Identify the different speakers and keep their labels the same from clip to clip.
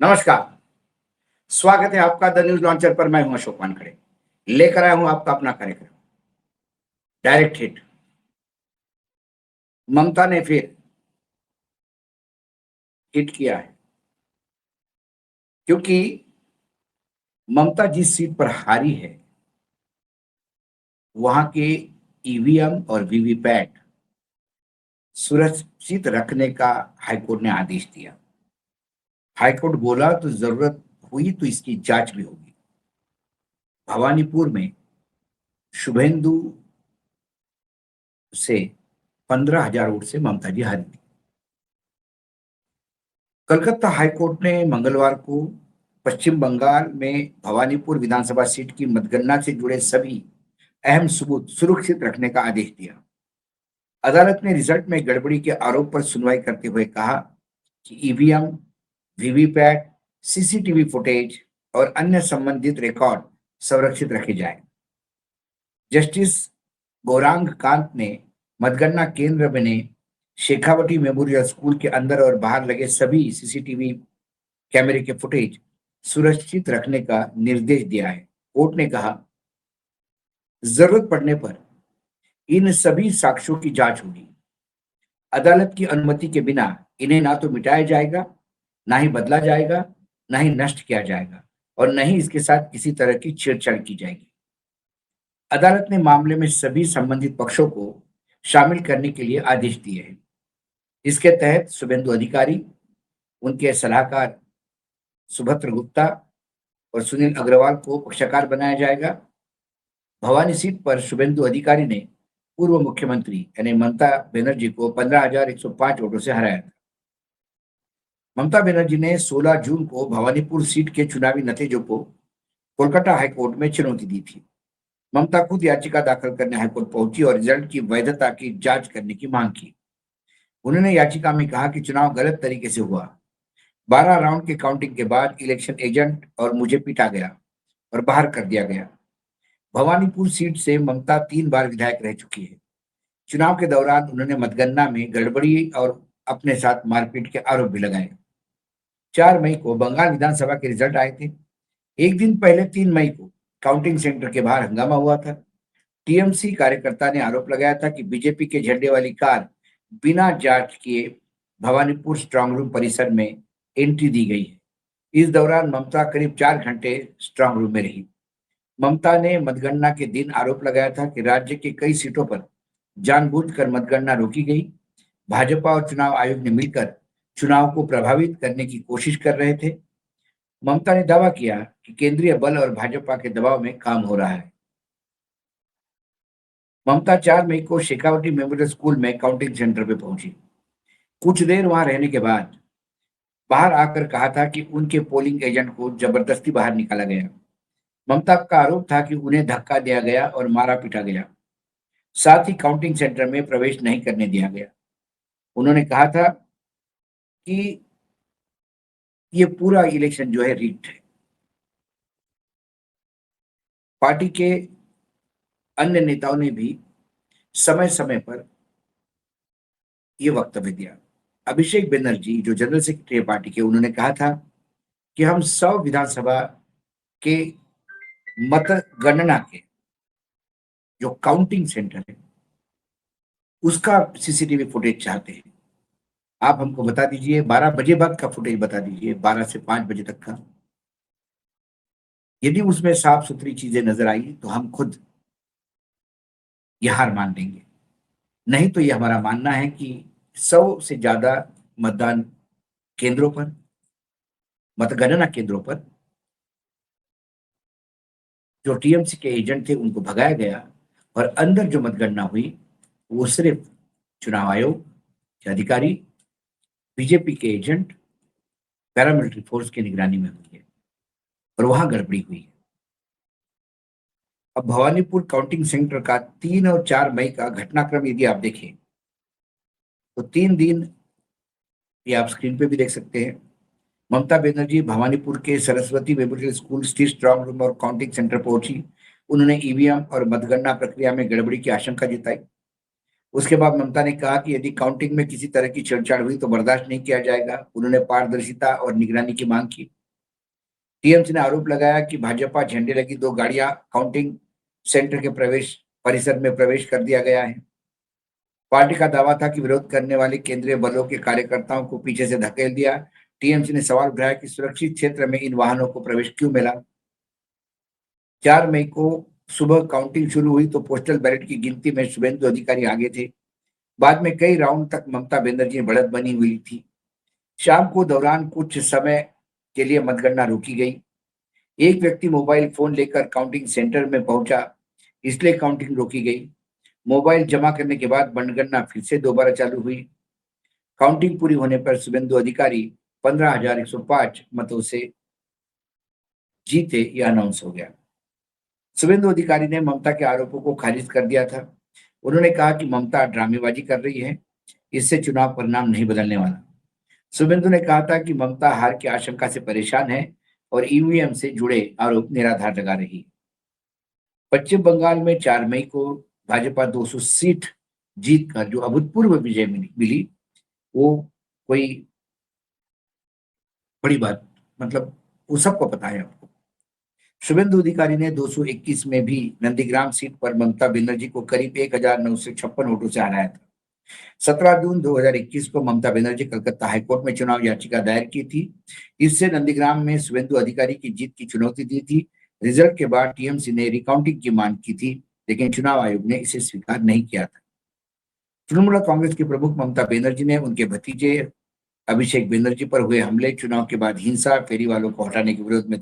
Speaker 1: नमस्कार। स्वागत है आपका द न्यूज लॉन्चर पर। मैं हूं अशोक वानखड़े। लेकर आया हूं आपका अपना कार्यक्रम डायरेक्ट हिट। ममता ने फिर हिट किया है, क्योंकि ममता जिस सीट पर हारी है वहां के ईवीएम और वीवीपैट सुरक्षित रखने का हाईकोर्ट ने आदेश दिया। हाईकोर्ट बोला तो जरूरत हुई तो इसकी जांच भी होगी। भवानीपुर में शुभेंदु से 15,000 वोट से ममता जी हारी थी। कलकत्ता हाईकोर्ट ने मंगलवार को पश्चिम बंगाल में भवानीपुर विधानसभा सीट की मतगणना से जुड़े सभी अहम सबूत सुरक्षित रखने का आदेश दिया। अदालत ने रिजल्ट में गड़बड़ी के आरोप पर सुनवाई करते हुए कहा कि ईवीएम, वीवीपैट, सीसीटीवी फुटेज और अन्य संबंधित रिकॉर्ड संरक्षित रखे जाए। जस्टिस गौरांग कांत ने मतगणना केंद्र बने शेखावटी मेमोरियल स्कूल के अंदर और बाहर लगे सभी सीसीटीवी कैमरे के फुटेज सुरक्षित रखने का निर्देश दिया है। कोर्ट ने कहा, जरूरत पड़ने पर इन सभी साक्ष्यों की जांच होगी। अदालत की अनुमति के बिना इन्हें ना तो मिटाया जाएगा, ना ही बदला जाएगा, ना ही नष्ट किया जाएगा और न ही इसके साथ किसी तरह की छेड़छाड़ की जाएगी। अदालत ने मामले में सभी संबंधित पक्षों को शामिल करने के लिए आदेश दिए हैं। इसके तहत शुभेंदु अधिकारी, उनके सलाहकार सुभद्र गुप्ता और सुनील अग्रवाल को पक्षकार बनाया जाएगा। भवानी सीट पर शुभेंदु अधिकारी ने पूर्व मुख्यमंत्री यानी ममता बनर्जी को 15,105 वोटों से हराया था। ममता बनर्जी ने 16 जून को भवानीपुर सीट के चुनावी नतीजों को कोलकाता हाईकोर्ट में चुनौती दी थी। ममता खुद याचिका दाखिल करने हाईकोर्ट पहुंची और रिजल्ट की वैधता की जांच करने की मांग की। उन्होंने याचिका में कहा कि चुनाव गलत तरीके से हुआ। 12 राउंड के काउंटिंग के बाद इलेक्शन एजेंट और मुझे पीटा गया और बाहर कर दिया गया। भवानीपुर सीट से ममता 3 बार विधायक रह चुकी है। चुनाव के दौरान उन्होंने मतगणना में गड़बड़ी और अपने साथ मारपीट के आरोप भी लगाए। 4 मई को बंगाल विधानसभा के रिजल्ट आए थे। एक दिन पहले 3 मई को काउंटिंग सेंटर के बाहर हंगामा हुआ था। टीएमसी कार्यकर्ता ने आरोप लगाया था कि बीजेपी के झंडे वाली कार बिना जांच किए भवानीपुर स्ट्रांग रूम परिसर में एंट्री दी गई है। इस दौरान ममता करीब 4 घंटे स्ट्रांग रूम में रही। ममता ने मतगणना के दिन आरोप लगाया था कि राज्य के कई सीटों पर जानबूझकर मतगणना रोकी गई। भाजपा और चुनाव आयोग ने मिलकर चुनाव को प्रभावित करने की कोशिश कर रहे थे। ममता ने दावा किया कि केंद्रीय बल और भाजपा के दबाव में काम हो रहा है। ममता 4 मई को शेखावटी मेमोरियल स्कूल में काउंटिंग सेंटर पे पहुंची। कुछ देर वहां रहने के बाद बाहर आकर कहा था कि उनके पोलिंग एजेंट को जबरदस्ती बाहर निकाला गया। ममता का आरोप था कि उन्हें धक्का दिया गया और मारा पीटा गया। साथ ही काउंटिंग सेंटर में प्रवेश नहीं करने दिया गया। उन्होंने कहा था कि ये पूरा इलेक्शन जो है रिग्ड है। पार्टी के अन्य नेताओं ने भी समय समय पर यह वक्तव्य दिया। अभिषेक बनर्जी जो जनरल सेक्रेटरी है पार्टी के, उन्होंने कहा था कि हम 100 विधानसभा के मतगणना के जो काउंटिंग सेंटर है उसका सीसीटीवी फुटेज चाहते हैं। आप हमको बता दीजिए 12 बजे बाद का फुटेज बता दीजिए, 12 से 5 बजे तक का। यदि उसमें साफ सुथरी चीजें नजर आई तो हम खुद यह हार मान लेंगे। नहीं तो यह हमारा मानना है कि 100 से ज्यादा मतदान केंद्रों पर, मतगणना केंद्रों पर जो टीएमसी के एजेंट थे उनको भगाया गया और अंदर जो मतगणना हुई वो सिर्फ चुनाव आयोग के अधिकारी, बीजेपी के एजेंट, पैरामिलिट्री फोर्स की निगरानी में हुई है और वहां गड़बड़ी हुई है। अब भवानीपुर काउंटिंग सेंटर का 3 और 4 मई का घटनाक्रम यदि आप देखें तो 3 दिन ये आप स्क्रीन पे भी देख सकते हैं। ममता बनर्जी भवानीपुर के सरस्वती मेमोरियल स्कूल स्थित स्ट्रांग रूम और काउंटिंग सेंटर पहुंची। उन्होंने ईवीएम और मतगणना प्रक्रिया में गड़बड़ी की आशंका जताई। उसके बाद ममता ने कहा कि यदि काउंटिंग में किसी तरह की छेड़छाड़ हुई तो बर्दाश्त नहीं किया जाएगा। उन्होंने पारदर्शिता और निगरानी की मांग की। टीएमसी ने आरोप लगाया कि भाजपा झंडे लगी 2 गाड़ियां काउंटिंग सेंटर के प्रवेश परिसर में प्रवेश कर दिया गया है। पार्टी का दावा था कि विरोध करने वाले केंद्रीय बलों के कार्यकर्ताओं को पीछे से धकेल दिया। टीएमसी ने सवाल उठाया कि सुरक्षित क्षेत्र में इन वाहनों को प्रवेश क्यों मिला। 4 मई को सुबह काउंटिंग शुरू हुई तो पोस्टल बैलेट की गिनती में शुभेंदु अधिकारी आगे थे। बाद में कई राउंड तक ममता बनर्जी में बढ़त बनी हुई थी। शाम को दौरान कुछ समय के लिए मतगणना रोकी गई। एक व्यक्ति मोबाइल फोन लेकर काउंटिंग सेंटर में पहुंचा, इसलिए काउंटिंग रोकी गई। मोबाइल जमा करने के बाद मतगणना फिर से दोबारा चालू हुई। काउंटिंग पूरी होने पर शुभेंदु अधिकारी 15,105 मतों से जीते, यह अनाउंस हो गया। शुभेंदु अधिकारी ने ममता के आरोपों को खारिज कर दिया था। उन्होंने कहा कि ममता ड्रामेबाजी कर रही है, इससे चुनाव परिणाम नहीं बदलने वाला। शुभेंदु ने कहा था कि ममता हार की आशंका से परेशान है और ईवीएम से जुड़े आरोप निराधार लगा रही है। पश्चिम बंगाल में 4 मई को भाजपा 200 सीट जीतकर जो अभूतपूर्व विजय मिली वो कोई बड़ी बात, मतलब वो सबको पता है आपको। शुभेंदु अधिकारी ने 221 में भी नंदीग्राम सीट पर ममता बनर्जी को करीब 1956 वोटों से हराया था। 17 जून 2021 को ममता बनर्जी कलकत्ता हाईकोर्ट में चुनाव याचिका दायर की थी। इससे नंदीग्राम में शुभेंदु अधिकारी की जीत की चुनौती दी थी। रिजल्ट के बाद टीएमसी ने रिकाउंटिंग की मांग की थी, लेकिन चुनाव आयोग ने इसे स्वीकार नहीं किया था। तृणमूल कांग्रेस की प्रमुख ममता बनर्जी ने उनके भतीजे अभिषेक बनर्जी पर हुए हमले, चुनाव के बाद हिंसा, फेरी वालों को हटाने के विरोध में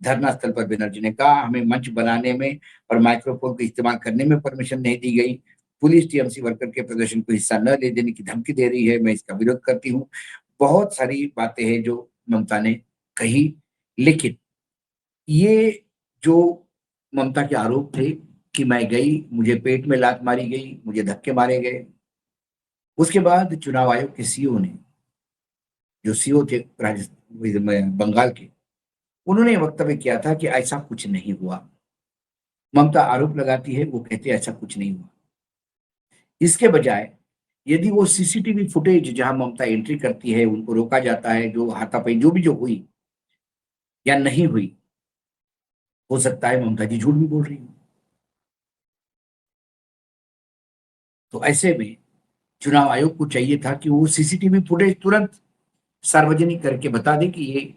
Speaker 1: धरना स्थल पर बनर्जी ने कहा, हमें मंच बनाने में और माइक्रोफोन का इस्तेमाल करने में परमिशन नहीं दी गई। पुलिस टीएमसी वर्कर के प्रदर्शन को हिस्सा न ले देने की धमकी दे रही है, मैं इसका विरोध करती हूँ। बहुत सारी बातें हैं जो ममता ने कही, लेकिन ये जो ममता के आरोप थे कि मैं गई, मुझे पेट में लात मारी गई, मुझे धक्के मारे गए। उसके बाद चुनाव आयोग के सीईओ ने, जो सीईओ थे राजस्थान बंगाल के, उन्होंने वक्तव्य किया था कि ऐसा कुछ नहीं हुआ। ममता आरोप लगाती है, वो कहते हैं ऐसा कुछ नहीं हुआ। इसके बजाय यदि वो सीसीटीवी फुटेज जहां ममता एंट्री करती है उनको रोका जाता है, जो हाथापाई जो हुई या नहीं हुई, हो सकता है ममता जी झूठ भी बोल रही हो। तो ऐसे में चुनाव आयोग को चाहिए था कि वो सीसीटीवी फुटेज तुरंत सार्वजनिक करके बता दे कि ये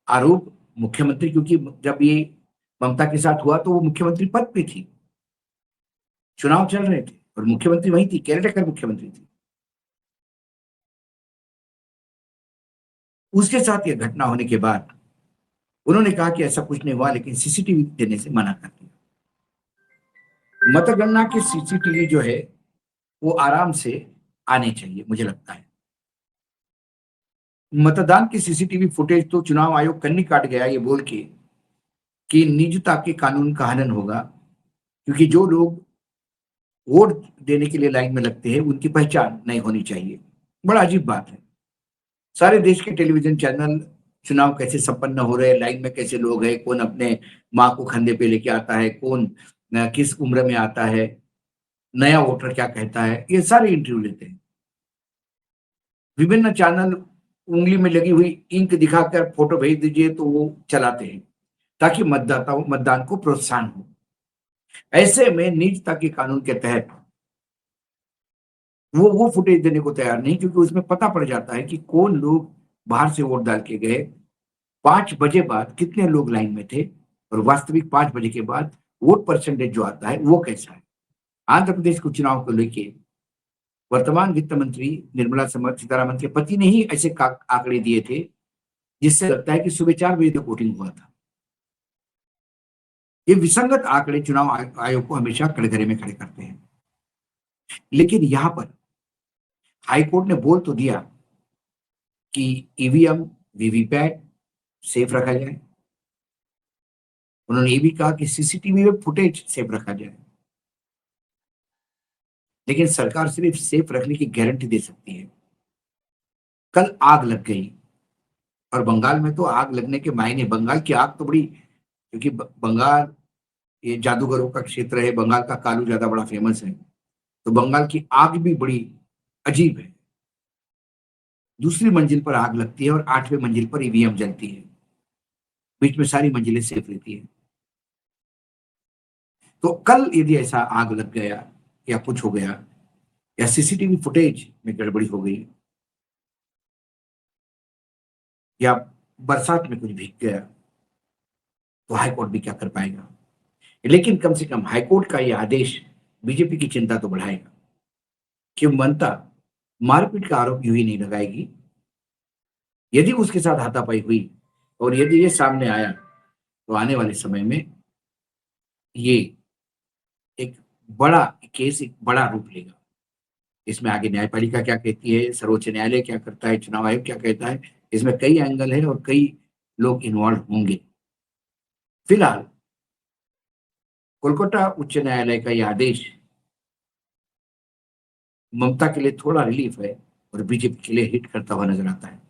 Speaker 1: आरोप मुख्यमंत्री, क्योंकि जब ये ममता के साथ हुआ तो वो मुख्यमंत्री पद पे थी, चुनाव चल रहे थे और मुख्यमंत्री वही थी, केयरटेकर मुख्यमंत्री थी। उसके साथ ये घटना होने के बाद उन्होंने कहा कि ऐसा कुछ नहीं हुआ, लेकिन सीसीटीवी देने से मना कर दिया। मतगणना के सीसीटीवी जो है वो आराम से आने चाहिए, मुझे लगता है। मतदान की सीसीटीवी फुटेज तो चुनाव आयोग कन्नी काट गया ये बोल के कि निजता के कानून का हनन होगा, क्योंकि जो लोग वोट देने के लिए लाइन में लगते हैं उनकी पहचान नहीं होनी चाहिए। बड़ा अजीब बात है। सारे देश के टेलीविजन चैनल चुनाव कैसे संपन्न हो रहे हैं, लाइन में कैसे लोग हैं, कौन अपने माँ को कंधे पे लेके आता है, कौन किस उम्र में आता है, नया वोटर क्या कहता है, ये सारे इंटरव्यू लेते हैं। विभिन्न चैनल उंगली में लगी हुई इंक दिखाकर फोटो भेज दीजिए तो वो चलाते हैं ताकि मतदाताओं मतदान को प्रोत्साहन हो। ऐसे में निजता के कानून के तहत वो फुटेज देने को तैयार नहीं, क्योंकि उसमें पता पड़ जाता है कि कौन लोग बाहर से वोट डाल के गए, 5 बजे बाद कितने लोग लाइन में थे और वास्तविक 5 बजे के बाद वोट परसेंटेज जो आता है वो कैसा है। आंध्र प्रदेश के चुनाव को लेके वर्तमान वित्त मंत्री निर्मला सीतारमन के पति ने ही ऐसे आंकड़े दिए थे जिससे लगता है कि सुबह 4 बजे तक वोटिंग हुआ था। ये विसंगत आंकड़े चुनाव आयोग को हमेशा कटघरे में खड़े करते हैं। लेकिन यहां पर हाईकोर्ट ने बोल तो दिया कि ईवीएम वीवीपैट सेफ रखा जाए। उन्होंने ये भी कहा कि सीसीटीवी में फुटेज सेफ रखा जाए, लेकिन सरकार सिर्फ सेफ रखने की गारंटी दे सकती है। कल आग लग गई और बंगाल में तो आग लगने के मायने, बंगाल की आग तो बड़ी, क्योंकि बंगाल ये जादूगरों का क्षेत्र है, बंगाल का कालू ज्यादा बड़ा फेमस है। तो बंगाल की आग भी बड़ी अजीब है। दूसरी मंजिल पर आग लगती है और 8वें मंजिल पर ईवीएम जलती है। बीच में सारी मंजिलें सेफ रहती है। तो कल यदि ऐसा आग लग गया या कुछ हो गया या सीसीटीवी फुटेज में गड़बड़ी हो गई या बरसात में कुछ भीग गया तो हाईकोर्ट भी क्या कर पाएगा। लेकिन कम से कम हाईकोर्ट का यह आदेश बीजेपी की चिंता तो बढ़ाएगा कि ममता मारपीट का आरोप यूं ही नहीं लगाएगी। यदि उसके साथ हाथापाई हुई और यदि ये सामने आया तो आने वाले समय में ये एक बड़ा केस, एक बड़ा रूप लेगा। इसमें आगे न्यायपालिका क्या कहती है, सर्वोच्च न्यायालय क्या करता है, चुनाव आयोग क्या कहता है, इसमें कई एंगल है और कई लोग इन्वॉल्व होंगे। फिलहाल कोलकाता उच्च न्यायालय का यह आदेश ममता के लिए थोड़ा रिलीफ है और बीजेपी के लिए हिट करता हुआ नजर आता है।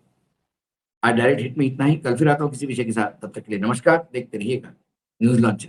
Speaker 1: आज डायरेक्ट हिट में इतना ही। कल फिर आता हूं किसी विषय के साथ। तब तक के लिए नमस्कार। देखते रहिएगा न्यूज लॉन्च।